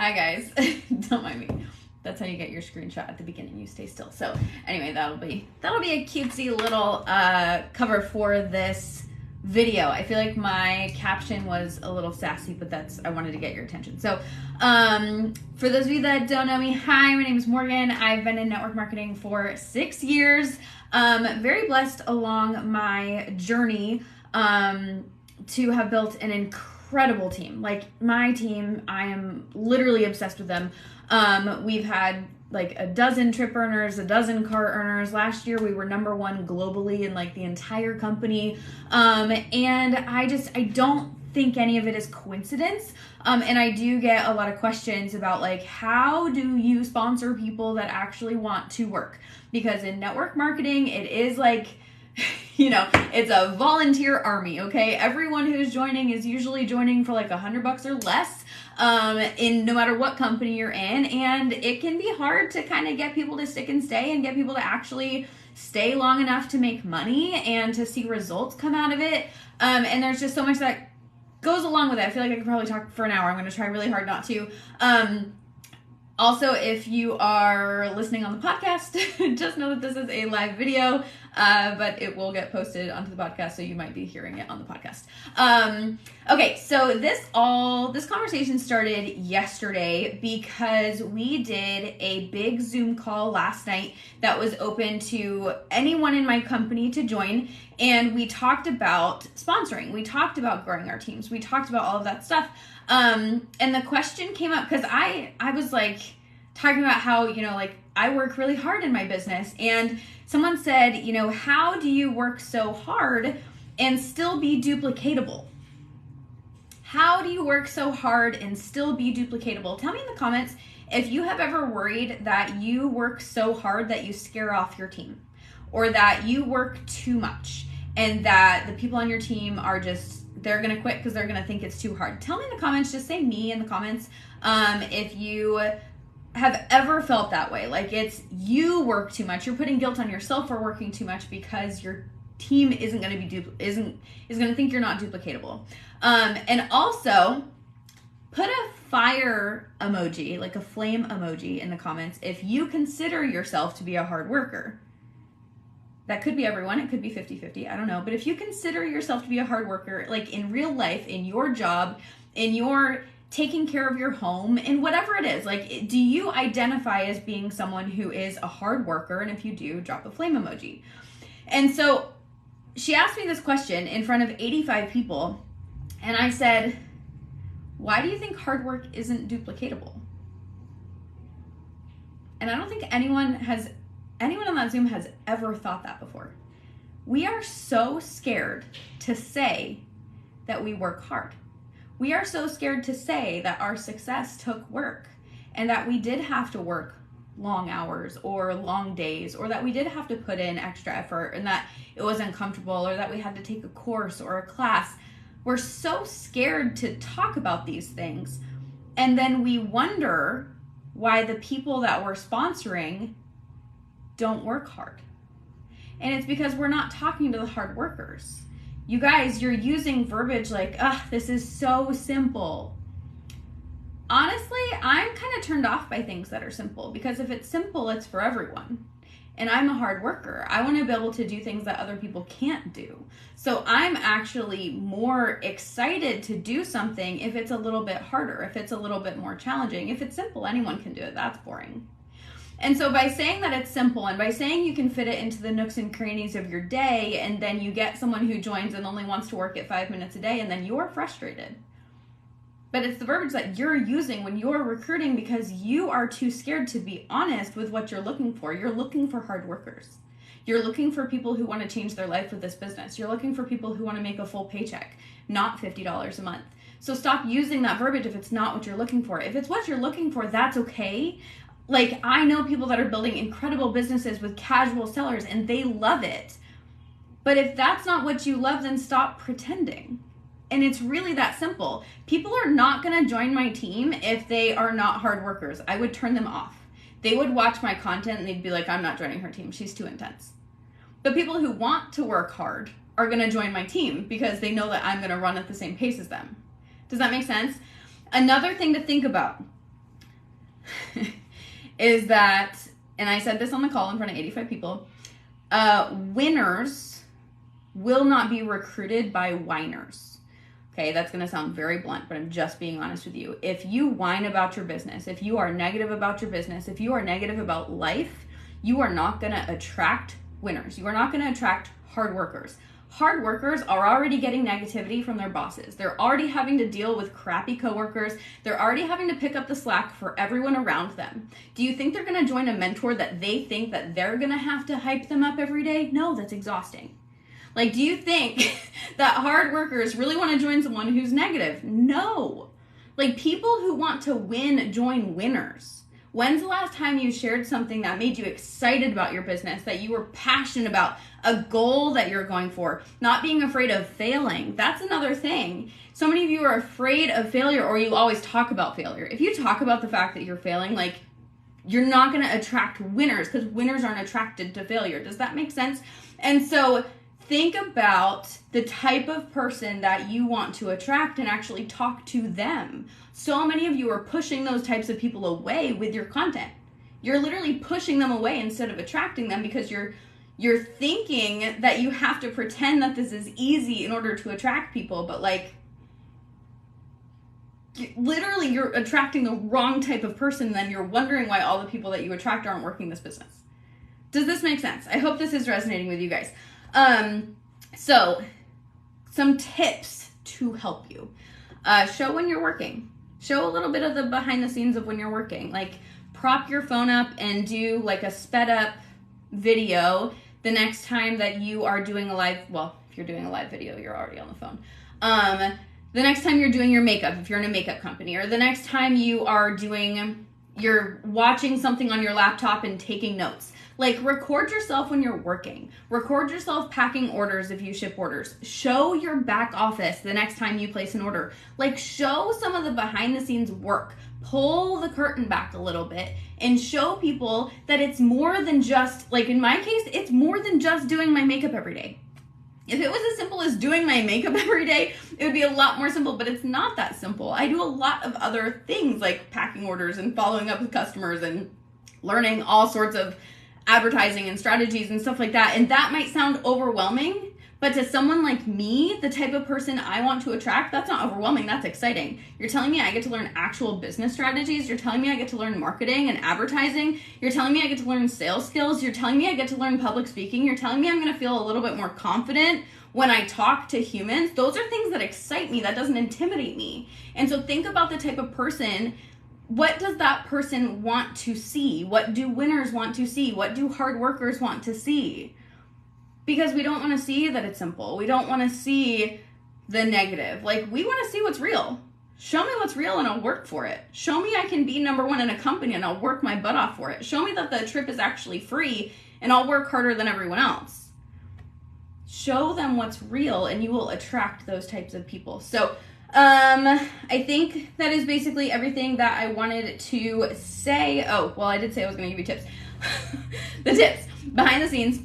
Hi guys. Don't mind me. That's how you get your screenshot at the beginning. You stay still. So anyway, that'll be a cutesy little cover for this video. I feel like my caption was a little sassy, but I wanted to get your attention. So for those of you that don't know me, hi, my name is Morgan. I've been in network marketing for 6 years. Very blessed along my journey to have built an incredible team. Like my team, I am literally obsessed with them. We've had like a dozen trip earners, a dozen car earners. Last year we were #1 globally in like the entire company. And I don't think any of it is coincidence. And I do get a lot of questions about like, how do you sponsor people that actually want to work? Because in network marketing, it is like, it's a volunteer army, okay? Everyone who's joining is usually joining for like $100 or less, in no matter what company you're in. And it can be hard to kind of get people to stick and stay and get people to actually stay long enough to make money and to see results come out of it. And there's just so much that goes along with it. I feel like I could probably talk for an hour. I'm going to try really hard not to. Also, if you are listening on the podcast, just know that this is a live video, but it will get posted onto the podcast, so you might be hearing it on the podcast. Okay, so this conversation started yesterday because we did a big Zoom call last night that was open to anyone in my company to join, and we talked about sponsoring. We talked about growing our teams. We talked about all of that stuff. And the question came up because I was like talking about how, like I work really hard in my business, and someone said, how do you work so hard and still be duplicatable? How do you work so hard and still be duplicatable? Tell me in the comments if you have ever worried that you work so hard that you scare off your team, or that you work too much and that the people on your team are they're going to quit because they're going to think it's too hard. Tell me in the comments, just say me in the comments, if you have ever felt that way. Like it's you work too much. You're putting guilt on yourself for working too much because your team is going to think you're not duplicatable. And also put a fire emoji, like a flame emoji in the comments if you consider yourself to be a hard worker. That could be everyone. It could be 50-50. I don't know. But if you consider yourself to be a hard worker, like in real life, in your job, in your taking care of your home, in whatever it is, like, do you identify as being someone who is a hard worker? And if you do, drop a flame emoji. And so she asked me this question in front of 85 people. And I said, why do you think hard work isn't duplicatable? And I don't think anyone on that Zoom has ever thought that before. We are so scared to say that we work hard. We are so scared to say that our success took work and that we did have to work long hours or long days, or that we did have to put in extra effort and that it was uncomfortable, or that we had to take a course or a class. We're so scared to talk about these things. And then we wonder why the people that we're sponsoring don't work hard. And it's because we're not talking to the hard workers. You guys, you're using verbiage like, this is so simple. Honestly, I'm kind of turned off by things that are simple, because if it's simple, it's for everyone. And I'm a hard worker. I want to be able to do things that other people can't do. So I'm actually more excited to do something if it's a little bit harder, if it's a little bit more challenging. If it's simple, anyone can do it. That's boring. And so by saying that it's simple, and by saying you can fit it into the nooks and crannies of your day, and then you get someone who joins and only wants to work at 5 minutes a day, and then you're frustrated. But it's the verbiage that you're using when you're recruiting because you are too scared to be honest with what you're looking for. You're looking for hard workers. You're looking for people who want to change their life with this business. You're looking for people who want to make a full paycheck, not $50 a month. So stop using that verbiage if it's not what you're looking for. If it's what you're looking for, that's okay. Like, I know people that are building incredible businesses with casual sellers and they love it. But if that's not what you love, then stop pretending. And it's really that simple. People are not going to join my team if they are not hard workers. I would turn them off. They would watch my content and they'd be like, I'm not joining her team. She's too intense. But people who want to work hard are going to join my team because they know that I'm going to run at the same pace as them. Does that make sense? Another thing to think about is that, and I said this on the call in front of 85 people, winners will not be recruited by whiners. Okay, that's going to sound very blunt, but I'm just being honest with you. If you whine about your business, if you are negative about your business, if you are negative about life, you are not going to attract winners. You are not going to attract hard workers. Hard workers are already getting negativity from their bosses. They're already having to deal with crappy coworkers. They're already having to pick up the slack for everyone around them. Do you think they're going to join a mentor that they think that they're going to have to hype them up every day? No, that's exhausting. Like, do you think that hard workers really want to join someone who's negative? No. Like, people who want to win join winners. When's the last time you shared something that made you excited about your business, that you were passionate about, a goal that you're going for, not being afraid of failing? That's another thing. So many of you are afraid of failure, or you always talk about failure. If you talk about the fact that you're failing, like, you're not going to attract winners, because winners aren't attracted to failure. Does that make sense? And so think about the type of person that you want to attract and actually talk to them. So many of you are pushing those types of people away with your content. You're literally pushing them away instead of attracting them, because you're thinking that you have to pretend that this is easy in order to attract people, but like, literally you're attracting the wrong type of person, then you're wondering why all the people that you attract aren't working this business. Does this make sense? I hope this is resonating with you guys. So some tips to help you. Show when you're working. Show a little bit of the behind the scenes of when you're working. Like, prop your phone up and do like a sped up video the next time that you are doing a live, well, if you're doing a live video, you're already on the phone. The next time you're doing your makeup, if you're in a makeup company, or the next time you're watching something on your laptop and taking notes. Like, record yourself when you're working. Record yourself packing orders if you ship orders. Show your back office the next time you place an order. Like, show some of the behind the scenes work. Pull the curtain back a little bit and show people that it's more than just, like in my case, it's more than just doing my makeup every day. If it was as simple as doing my makeup every day, it would be a lot more simple, but it's not that simple. I do a lot of other things like packing orders and following up with customers and learning all sorts of advertising and strategies and stuff like that. And that might sound overwhelming, but to someone like me, the type of person I want to attract, that's not overwhelming, that's exciting. You're telling me I get to learn actual business strategies. You're telling me I get to learn marketing and advertising. You're telling me I get to learn sales skills. You're telling me I get to learn public speaking. You're telling me I'm going to feel a little bit more confident when I talk to humans. Those are things that excite me. That doesn't intimidate me. And so think about the type of person. What does that person want to see? What do winners want to see? What do hard workers want to see? Because we don't want to see that it's simple. We don't want to see the negative. Like, we want to see what's real. Show me what's real and I'll work for it. Show me I can be number one in a company and I'll work my butt off for it. Show me that the trip is actually free and I'll work harder than everyone else. Show them what's real and you will attract those types of people. So I think that is basically everything that I wanted to say. Oh, well, I did say I was going to give you tips. The tips behind the scenes.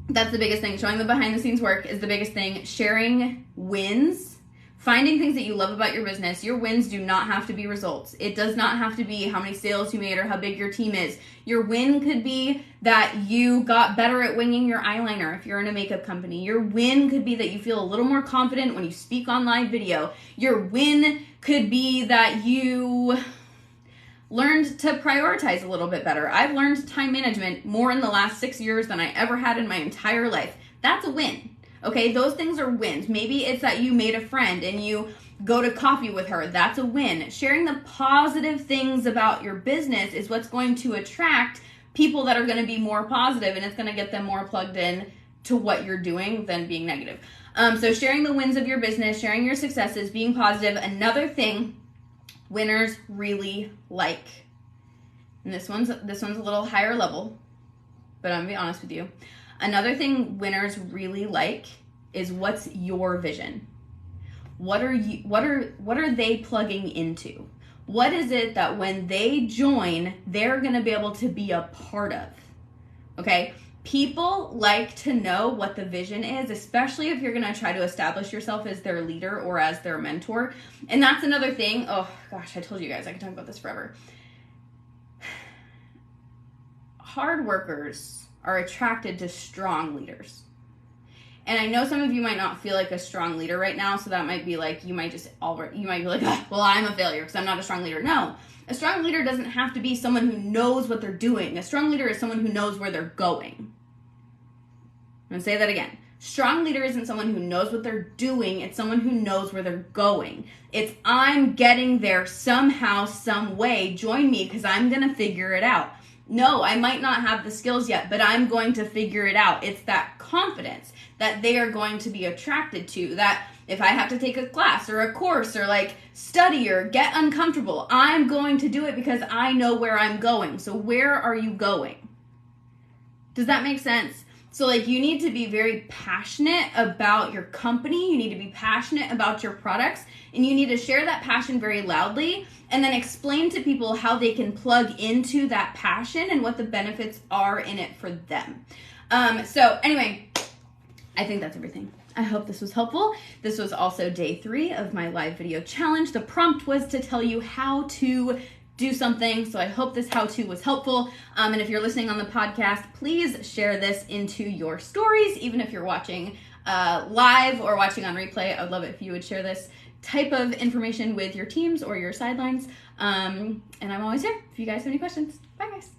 That's the biggest thing. Showing the behind the scenes work is the biggest thing. Sharing wins. Finding things that you love about your business. Your wins do not have to be results. It does not have to be how many sales you made or how big your team is. Your win could be that you got better at winging your eyeliner if you're in a makeup company. Your win could be that you feel a little more confident when you speak on live video. Your win could be that you learned to prioritize a little bit better. I've learned time management more in the last 6 years than I ever had in my entire life. That's a win. Okay, those things are wins. Maybe it's that you made a friend and you go to coffee with her. That's a win. Sharing the positive things about your business is what's going to attract people that are going to be more positive, and it's going to get them more plugged in to what you're doing than being negative. So sharing the wins of your business, sharing your successes, being positive. Another thing winners really like, and this one's a little higher level, but I'm going to be honest with you. Another thing winners really like is, what's your vision? What are they plugging into? What is it that when they join, they're going to be able to be a part of? Okay? People like to know what the vision is, especially if you're going to try to establish yourself as their leader or as their mentor. And that's another thing. Oh gosh, I told you guys I could talk about this forever. hard workers are attracted to strong leaders. And I know some of you might not feel like a strong leader right now, so that might be like, you might be like, well, I'm a failure because I'm not a strong leader. No, a strong leader doesn't have to be someone who knows what they're doing. A strong leader is someone who knows where they're going. I'm going to say that again. Strong leader isn't someone who knows what they're doing. It's someone who knows where they're going. It's, I'm getting there somehow, some way. Join me because I'm going to figure it out. No, I might not have the skills yet, but I'm going to figure it out. It's that confidence that they are going to be attracted to, that if I have to take a class or a course or like study or get uncomfortable, I'm going to do it because I know where I'm going. So where are you going? Does that make sense? So like you need to be very passionate about your company. You need to be passionate about your products, and you need to share that passion very loudly and then explain to people how they can plug into that passion and what the benefits are in it for them. So anyway, I think that's everything. I hope this was helpful. This was also day 3 of my live video challenge. The prompt was to tell you how to do something. So I hope this how-to was helpful. And if you're listening on the podcast, please share this into your stories, even if you're watching live or watching on replay. I would love it if you would share this type of information with your teams or your sidelines. And I'm always here if you guys have any questions. Bye, guys.